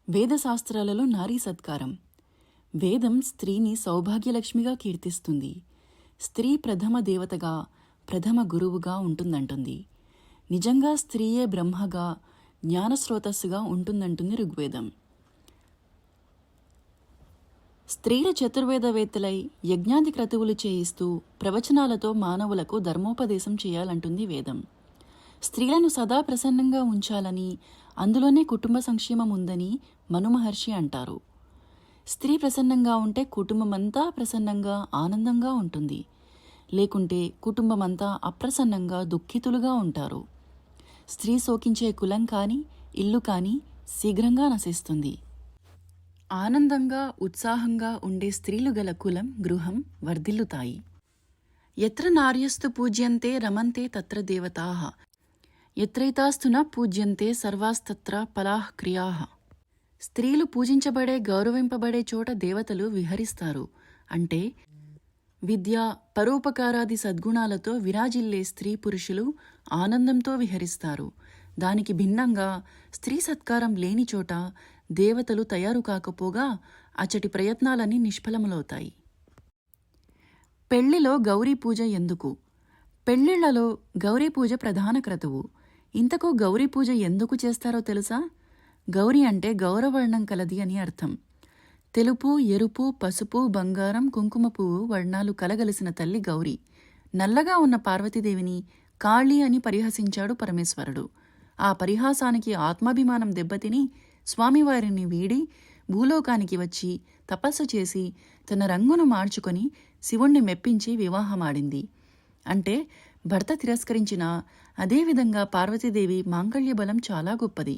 వేదశాస్త్రాలలో నారీ సత్కారం. వేదం స్త్రీని సౌభాగ్యలక్ష్మిగా కీర్తిస్తుంది. స్త్రీ ప్రథమ దేవతగా, ప్రథమ గురువుగా ఉంటుందంటుంది. నిజంగా స్త్రీయే బ్రహ్మగా, జ్ఞానస్రోతస్సుగా ఉంటుందంటుంది ఋగ్వేదం. స్త్రీల చతుర్వేదవేత్తలై యజ్ఞాది క్రతువులు చేయిస్తూ ప్రవచనాలతో మానవులకు ధర్మోపదేశం చేయాలంటుంది వేదం. స్త్రీలను సదా ప్రసన్నంగా ఉంచాలని, అందులోనే కుటుంబ సంక్షేమం ఉందని మనుమహర్షి అంటారు. స్త్రీ ప్రసన్నంగా ఉంటే కుటుంబమంతా ప్రసన్నంగా, ఆనందంగా ఉంటుంది. లేకుంటే కుటుంబమంతా అప్రసన్నంగా, దుఃఖితులుగా ఉంటారు. స్త్రీ శోకించే కులం కానీ, ఇల్లు కానీ శీఘ్రంగా నశిస్తుంది. ఆనందంగా, ఉత్సాహంగా ఉండే స్త్రీలు గల కులం, గృహం వర్ధిల్లుతాయి. ఎత్ర నార్యస్తు పూజ్యంతే రమంతే తత్ర దేవతాః, ఎత్రైతాస్తు న పూజ్యంతే సర్వాస్తత్ర ఫలాః క్రియాః. స్త్రీలు పూజించబడే, గౌరవింపబడే చోట దేవతలు విహరిస్తారు. అంటే విద్య, పరోపకారాది సద్గుణాలతో విరాజిల్లే స్త్రీ పురుషులు ఆనందంతో విహరిస్తారు. దానికి భిన్నంగా స్త్రీ సత్కారం లేని చోట దేవతలు తయారు కాకపోగా అచ్చటి ప్రయత్నాలన్నీ నిష్ఫలములవుతాయి. పెళ్లిలో గౌరీ పూజ ఎందుకు? పెళ్లిళ్లలో గౌరీ పూజ ప్రధాన క్రతువు. ఇంతకు గౌరీ పూజ ఎందుకు చేస్తారో తెలుసా? గౌరీ అంటే గౌరవర్ణం కలది అని అర్థం. తెలుపు, ఎరుపు, పసుపు, బంగారం, కుంకుమ పువ్వు వర్ణాలు కలగలిసిన తల్లి గౌరీ. నల్లగా ఉన్న పార్వతీదేవిని కాళీ అని పరిహసించాడు పరమేశ్వరుడు. ఆ పరిహాసానికి ఆత్మాభిమానం దెబ్బతిని స్వామివారిని వీడి భూలోకానికి వచ్చి తపస్సు చేసి తన రంగును మార్చుకొని శివుణ్ణి మెప్పించి వివాహమాడింది. అంటే భర్త తిరస్కరించిన అదేవిధంగా పార్వతీదేవి మాంగళ్యబలం చాలా గొప్పది.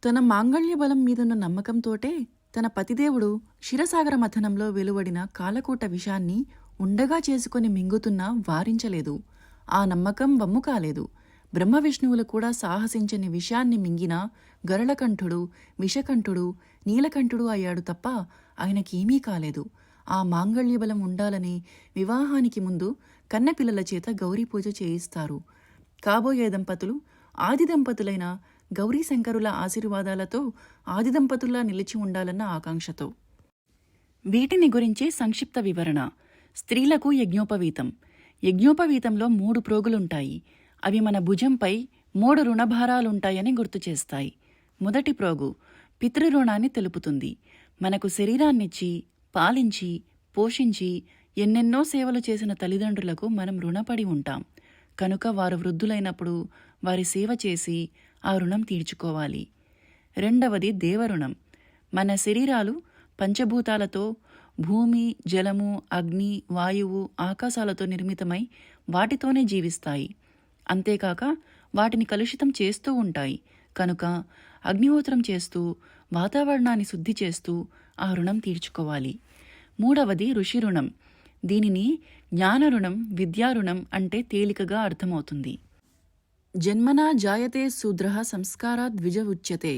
తన మాంగళ్యబలం మీదున్న నమ్మకంతోటే తన పతిదేవుడు క్షీరసాగర మథనంలో వెలువడిన కాలకూట విషాన్ని ఉండగా చేసుకుని మింగుతున్నా వారించలేదు. ఆ నమ్మకం వమ్ము కాలేదు. బ్రహ్మ విష్ణువులు కూడా సాహసించని విషాన్ని మింగిన గరళకంఠుడు, విషకంఠుడు, నీలకంఠుడు అయ్యాడు తప్ప ఆయనకేమీ కాలేదు. ఆ మాంగళ్యబలం ఉండాలని వివాహానికి ముందు కన్నెపిల్లల చేత గౌరీ పూజ చేయిస్తారు. కాబోయే దంపతులు ఆది దంపతులైన గౌరీశంకరుల ఆశీర్వాదాలతో ఆది దంపతుల్లా నిలిచి ఉండాలన్న ఆకాంక్షతో. వీటిని గురించి సంక్షిప్త వివరణ. స్త్రీలకు యజ్ఞోపవీతం. యజ్ఞోపవీతంలో 3 ప్రోగులుంటాయి. అవి మన భుజంపై 3 రుణభారాలుంటాయని గుర్తు చేస్తాయి. మొదటి ప్రోగు పితృరుణాన్ని తెలుపుతుంది. మనకు శరీరాన్నిచ్చి, పాలించి, పోషించి ఎన్నెన్నో సేవలు చేసిన తల్లిదండ్రులకు మనం రుణపడి ఉంటాం. కనుక వారు వృద్ధులైనప్పుడు వారి సేవ చేసి ఆ రుణం తీర్చుకోవాలి. రెండవది దేవరుణం. మన శరీరాలు పంచభూతాలతో, భూమి, జలము, అగ్ని, వాయువు, ఆకాశాలతో నిర్మితమై వాటితోనే జీవిస్తాయి. అంతేకాక వాటిని కలుషితం చేస్తూ ఉంటాయి. కనుక అగ్నిహోత్రం చేస్తూ, వాతావరణాన్ని శుద్ధి చేస్తూ ఆ రుణం తీర్చుకోవాలి. మూడవది ఋషి రుణం. దీనిని జ్ఞానరుణం, విద్యారుణం అంటే తేలికగా అర్థమవుతుంది. జన్మనా జాయతే శూద్రః సంస్కారాద్ ద్విజ ఉచ్యతే.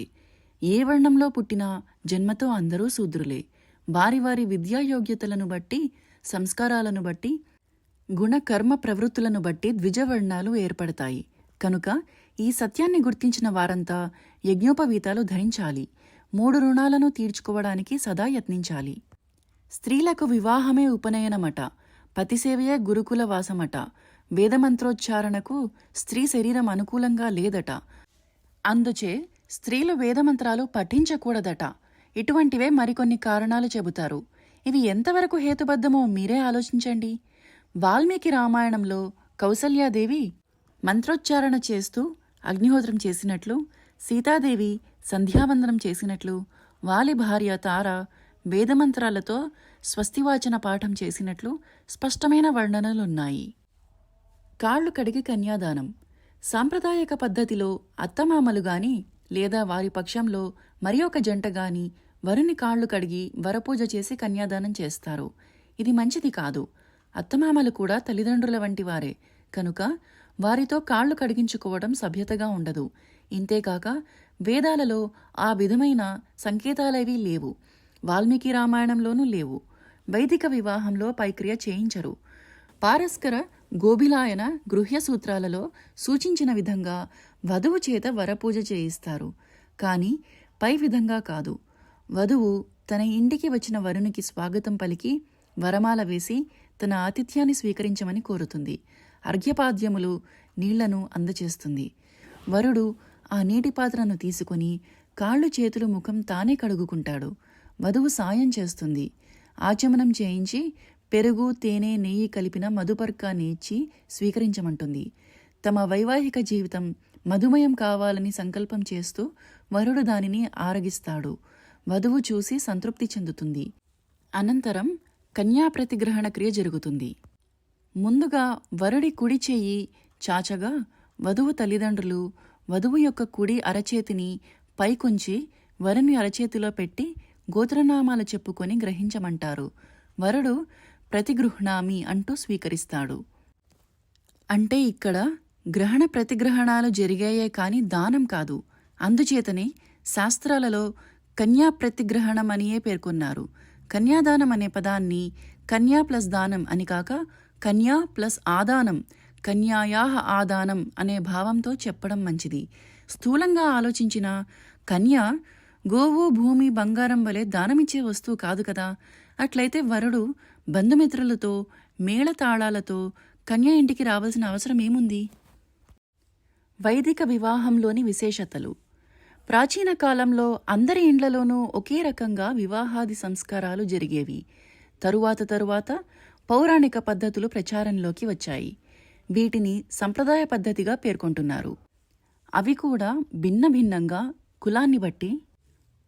ఏ వర్ణంలో పుట్టినా జన్మతో అందరూ శూద్రులే. వారి వారి విద్యాయోగ్యతలను బట్టి, సంస్కారాలను బట్టి, గుణ కర్మ ప్రవృత్తులను బట్టి ద్విజవర్ణాలు ఏర్పడతాయి. కనుక ఈ సత్యాన్ని గుర్తించిన వారంతా యజ్ఞోపవీతాలు ధరించాలి. 3 రుణాలను తీర్చుకోవడానికి సదా యత్నించాలి. స్త్రీలకు వివాహమే ఉపనయనమట. పతిసేవయే గురుకుల వాసమట. వేదమంత్రోచ్చారణకు స్త్రీ శరీరం అనుకూలంగా లేదట. అందుచే స్త్రీలు వేదమంత్రాలు పఠించకూడదట. ఇటువంటివే మరికొన్ని కారణాలు చెబుతారు. ఇవి ఎంతవరకు హేతుబద్ధమో మీరే ఆలోచించండి. వాల్మీకి రామాయణంలో కౌసల్యాదేవి మంత్రోచ్చారణ చేస్తూ అగ్నిహోత్రం చేసినట్లు, సీతాదేవి సంధ్యావందనం చేసినట్లు, వాలి భార్య తార వేదమంత్రాలతో స్వస్తివాచన పాఠం చేసినట్లు స్పష్టమైన వర్ణనలున్నాయి. కాళ్లు కడిగి కన్యాదానం. సాంప్రదాయక పద్ధతిలో అత్తమామలు గాని లేదా వారి పక్షంలో మరి ఒక జంట గాని వరుని కాళ్లు కడిగి వరపూజ చేసి కన్యాదానం చేస్తారు. ఇది మంచిది కాదు. అత్తమామలు కూడా తల్లిదండ్రుల వంటి వారే. కనుక వారితో కాళ్లు కడిగించుకోవడం సభ్యతగా ఉండదు. ఇంతేకాక వేదాలలో ఆ విధమైన సంకేతాలేవీ లేవు. వాల్మీకి రామాయణంలోనూ లేవు. వైదిక వివాహంలో పైక్రియ చేయించరు. పారస్కర గోభిలాయన గృహ్య సూత్రాలలో సూచించిన విధంగా వధువు చేత వరపూజ చేయిస్తారు. కాని పై విధంగా కాదు. వధువు తన ఇంటికి వచ్చిన వరునికి స్వాగతం పలికి వరమాల వేసి తన ఆతిథ్యాన్ని స్వీకరించమని కోరుతుంది. అర్ఘ్యపాద్యములు నీళ్లను అందచేస్తుంది. వరుడు ఆ నీటి పాత్రను తీసుకొని కాళ్ళు చేతులు ముఖం తానే కడుగుకుంటాడు. వధువు సాయం చేస్తుంది. ఆచమనం చేయించి పెరుగు తేనె నెయ్యి కలిపిన మధుపర్కాన్ని ఇచ్చి స్వీకరించమంటుంది. తమ వైవాహిక జీవితం మధుమయం కావాలని సంకల్పం చేస్తూ వరుడు దానిని ఆరగిస్తాడు. వధువు చూసి సంతృప్తి చెందుతుంది. అనంతరం కన్యాప్రతిగ్రహణ క్రియ జరుగుతుంది. ముందుగా వరుడి కుడి చెయ్యి చాచగా వధువు తల్లిదండ్రులు వధువు యొక్క కుడి అరచేతిని పైకొంచి వరుని అరచేతిలో పెట్టి గోత్రనామాలు చెప్పుకొని గ్రహించమంటారు. వరుడు ప్రతిగృహ్ణామి అంటూ స్వీకరిస్తాడు. అంటే ఇక్కడ గ్రహణ ప్రతిగ్రహణాలు జరిగాయే కాని దానం కాదు. అందుచేతనే శాస్త్రాలలో కన్యా ప్రతిగ్రహణం అనియే పేర్కొన్నారు. కన్యాదానం అనే పదాన్ని కన్యా ప్లస్ దానం అని కాక కన్యా ప్లస్ ఆదానం, కన్యాయాహ ఆదానం అనే భావంతో చెప్పడం మంచిది. స్థూలంగా ఆలోచించిన కన్య గోవు భూమి బంగారం వలె దానమిచ్చే వస్తువు కాదు కదా. అట్లయితే వరుడు బంధుమిత్రులతో మేళతాళాలతో కన్య ఇంటికి రావాల్సిన అవసరం ఏముంది? వైదిక వివాహంలోని విశేషతలు. ప్రాచీన కాలంలో అందరి ఇండ్లలోనూ ఒకే రకంగా వివాహాది సంస్కారాలు జరిగేవి. తరువాత పౌరాణిక పద్ధతులు ప్రచారంలోకి వచ్చాయి. వీటిని సంప్రదాయ పద్ధతిగా పేర్కొంటున్నారు. అవి కూడా భిన్న భిన్నంగా కులాన్ని బట్టి,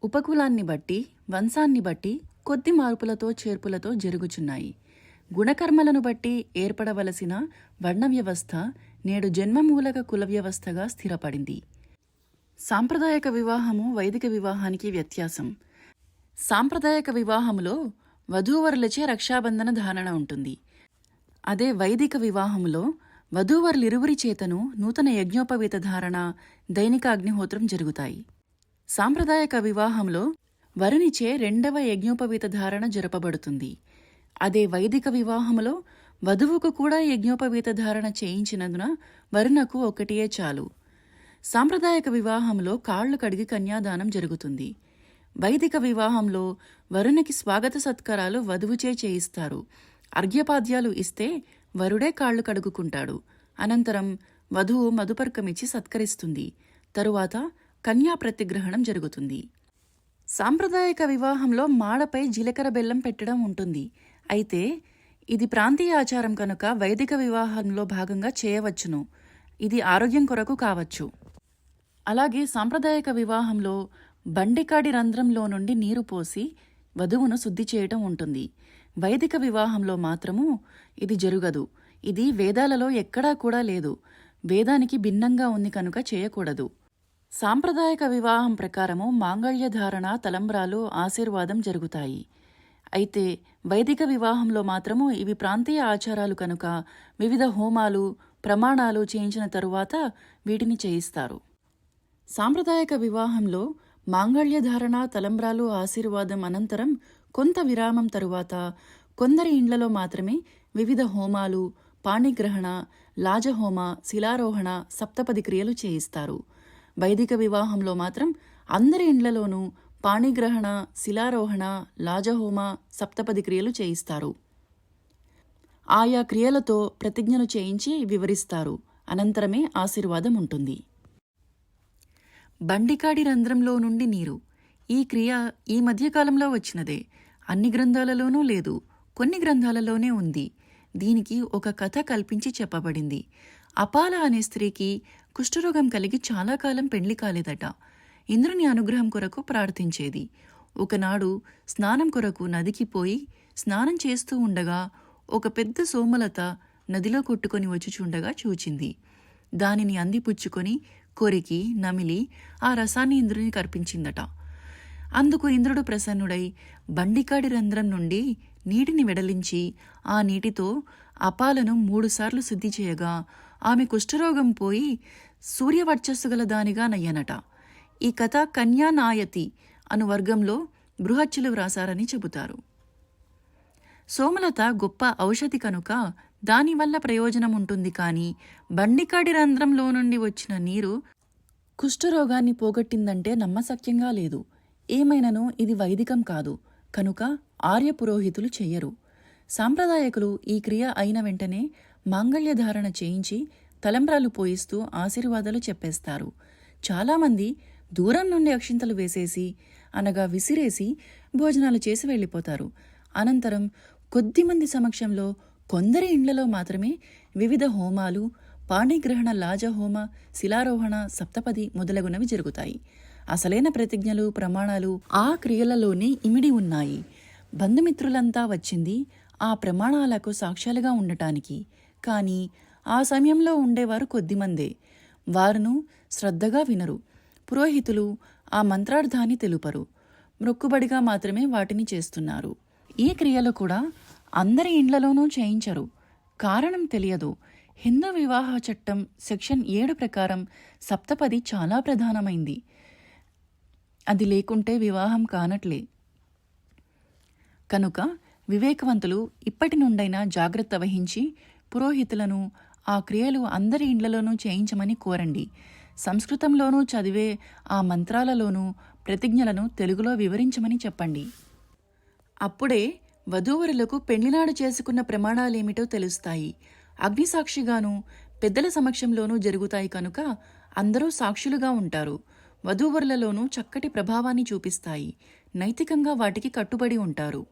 ఉపకులాన్ని బట్టి, వంశాన్ని బట్టి కొద్ది మార్పులతో చేర్పులతో జరుగుచున్నాయి. గుణకర్మలను బట్టి ఏర్పడవలసిన వర్ణ వ్యవస్థ నేడు జన్మమూలక కుల వ్యవస్థగా స్థిరపడింది. సాంప్రదాయక వివాహము వైదిక వివాహానికి వ్యత్యాసం. సాంప్రదాయక వివాహములో వధూవరులచే రక్షాబంధన ధారణ ఉంటుంది. అదే వైదిక వివాహములో వధూవరులిరువురి చేతను నూతన యజ్ఞోపవీత ధారణ, దైనిక అగ్నిహోత్రం జరుగుతాయి. సాంప్రదాయక వివాహంలో వరునిచే రెండవ యజ్ఞోపవీత ధారణ జరపబడుతుంది. అదే వైదిక వివాహములో వధువుకు కూడా యజ్ఞోపవీత ధారణ చేయించినందున వరునకు ఒకటియే చాలు. సాంప్రదాయక వివాహంలో కాళ్లు కడిగి కన్యాదానం జరుగుతుంది. వైదిక వివాహంలో వరునికి స్వాగత సత్కారాలు వధువుచే చేయిస్తారు. అర్ఘ్యపాద్యాలు ఇస్తే వరుడే కాళ్లు కడుగుకుంటాడు. అనంతరం వధువు మధుపర్కమిచ్చి సత్కరిస్తుంది. తరువాత కన్యా ప్రతిగ్రహణం జరుగుతుంది. సాంప్రదాయక వివాహంలో మాడపై జీలకర్ర బెల్లం పెట్టడం ఉంటుంది. అయితే ఇది ప్రాంతీయ ఆచారం కనుక వైదిక వివాహంలో భాగంగా చేయవచ్చును. ఇది ఆరోగ్యం కొరకు కావచ్చు. అలాగే సాంప్రదాయక వివాహంలో బండికాడి రంధ్రంలో నుండి నీరు పోసి వధువును శుద్ధి చేయటం ఉంటుంది. వైదిక వివాహంలో మాత్రము ఇది జరుగదు. ఇది వేదాలలో ఎక్కడా కూడా లేదు. వేదానికి భిన్నంగా ఉంది కనుక చేయకూడదు. సాంప్రదాయక వివాహం ప్రకారము మాంగళ్యధారణ, తలంబ్రాలు, ఆశీర్వాదం జరుగుతాయి. అయితే వైదిక వివాహంలో మాత్రము ఇవి ప్రాంతీయ ఆచారాలు కనుక వివిధ హోమాలు, ప్రమాణాలు చేయించిన తరువాత వీటిని చేయిస్తారు. సాంప్రదాయక వివాహంలో మాంగళ్యధారణ, తలంబ్రాలు, ఆశీర్వాదం అనంతరం కొంత విరామం తరువాత కొందరి ఇండ్లలో మాత్రమే వివిధ హోమాలు, పాణిగ్రహణ, లాజహోమ, శిలారోహణ, సప్తపది క్రియలు చేయిస్తారు. వైదిక వివాహంలో మాత్రం అందరి ఇండ్లలోనూ పాణిగ్రహణ, శిలారోహణ, లాజహోమ, సప్తపది క్రియలు చేయిస్తారు. ఆయా క్రియలతో ప్రతిజ్ఞలు చేయించి వివరిస్తారు. అనంతరమే ఆశీర్వాదం ఉంటుంది. బండికాడి రంధ్రంలో నుండి నీరు. ఈ క్రియ ఈ మధ్యకాలంలో వచ్చినదే. అన్ని గ్రంథాలలోనూ లేదు, కొన్ని గ్రంథాలలోనే ఉంది. దీనికి ఒక కథ కల్పించి చెప్పబడింది. అపాల అనే స్త్రీకి కుష్ఠరోగం కలిగి చాలా కాలం పెండ్లి కాలేదట. ఇంద్రుని అనుగ్రహం కొరకు ప్రార్థించేది. ఒకనాడు స్నానం కొరకు నదికి పోయి స్నానం చేస్తూ ఉండగా ఒక పెద్ద సోమలత నదిలో కొట్టుకొని వచ్చుచుండగా చూచింది. దానిని అందిపుచ్చుకొని కొరికి నమిలి ఆ రసాన్ని ఇంద్రుని కర్పించిందట. అందుకు ఇంద్రుడు ప్రసన్నుడై బండికాడి రంధ్రం నుండి నీటిని వెడలించి ఆ నీటితో అపాలను 3 సార్లు శుద్ధి చేయగా ఆమె కుష్ఠరోగం పోయి సూర్యవర్చస్సు గల దానిగా నయ్యనట. ఈ కథ కన్యానాయతి అను వర్గంలో బృహచ్చులు వ్రాసారని చెబుతారు. సోమలత గొప్ప ఔషధి కనుక దానివల్ల ప్రయోజనం ఉంటుంది. కానీ బండికాడి రంధ్రంలో నుండి వచ్చిన నీరు కుష్ఠరోగాన్ని పోగొట్టిందంటే నమ్మశక్యంగా లేదు. ఏమైనను ఇది వైదికం కాదు కనుక ఆర్య పురోహితులు చెయ్యరు. సాంప్రదాయకులు ఈ క్రియ అయిన వెంటనే మాంగళ్యధారణ చేయించి తలంబ్రాలు పోయిస్తూ ఆశీర్వాదాలు చెప్పేస్తారు. చాలామంది దూరం నుండి అక్షింతలు వేసేసి అనగా విసిరేసి భోజనాలు చేసి వెళ్ళిపోతారు. అనంతరం కొద్దిమంది సమక్షంలో కొందరి ఇండ్లలో మాత్రమే వివిధ హోమాలు, పాణిగ్రహణ, లాజహోమ, శిలారోహణ, సప్తపది మొదలగునవి జరుగుతాయి. అసలైన ప్రతిజ్ఞలు, ప్రమాణాలు ఆ క్రియలలోనే ఇమిడి ఉన్నాయి. బంధుమిత్రులంతా వచ్చింది ఆ ప్రమాణాలకు సాక్ష్యాలుగా ఉండటానికి. కానీ ఆ సమయంలో ఉండేవారు కొద్దిమందే. వారును శ్రద్ధగా వినరు. పురోహితులు ఆ మంత్రార్థాన్ని తెలుపరు. మొక్కుబడిగా మాత్రమే వాటిని చేస్తున్నారు. ఈ క్రియలు కూడా అందరి ఇండ్లలోనూ చేయించరు. కారణం తెలియదు. హిందూ వివాహ చట్టం సెక్షన్ 7 ప్రకారం సప్తపది చాలా ప్రధానమైంది. అది లేకుంటే వివాహం కానట్లే. కనుక వివేకవంతులు ఇప్పటి నుండైనా జాగ్రత్త వహించి పురోహితులను ఆ క్రియలు అందరి ఇండ్లలోనూ చేయించమని కోరండి. సంస్కృతంలోనూ చదివే ఆ మంత్రాలలోనూ ప్రతిజ్ఞలను తెలుగులో వివరించమని చెప్పండి. అప్పుడే వధూవరులకు పెళ్లినాడు చేసుకున్న ప్రమాణాలేమిటో తెలుస్తాయి. అగ్నిసాక్షిగాను పెద్దల సమక్షంలోనూ జరుగుతాయి కనుక అందరూ సాక్షులుగా ఉంటారు. వధూవరులలోనూ చక్కటి ప్రభావాన్ని చూపిస్తాయి. నైతికంగా వాటికి కట్టుబడి ఉంటారు.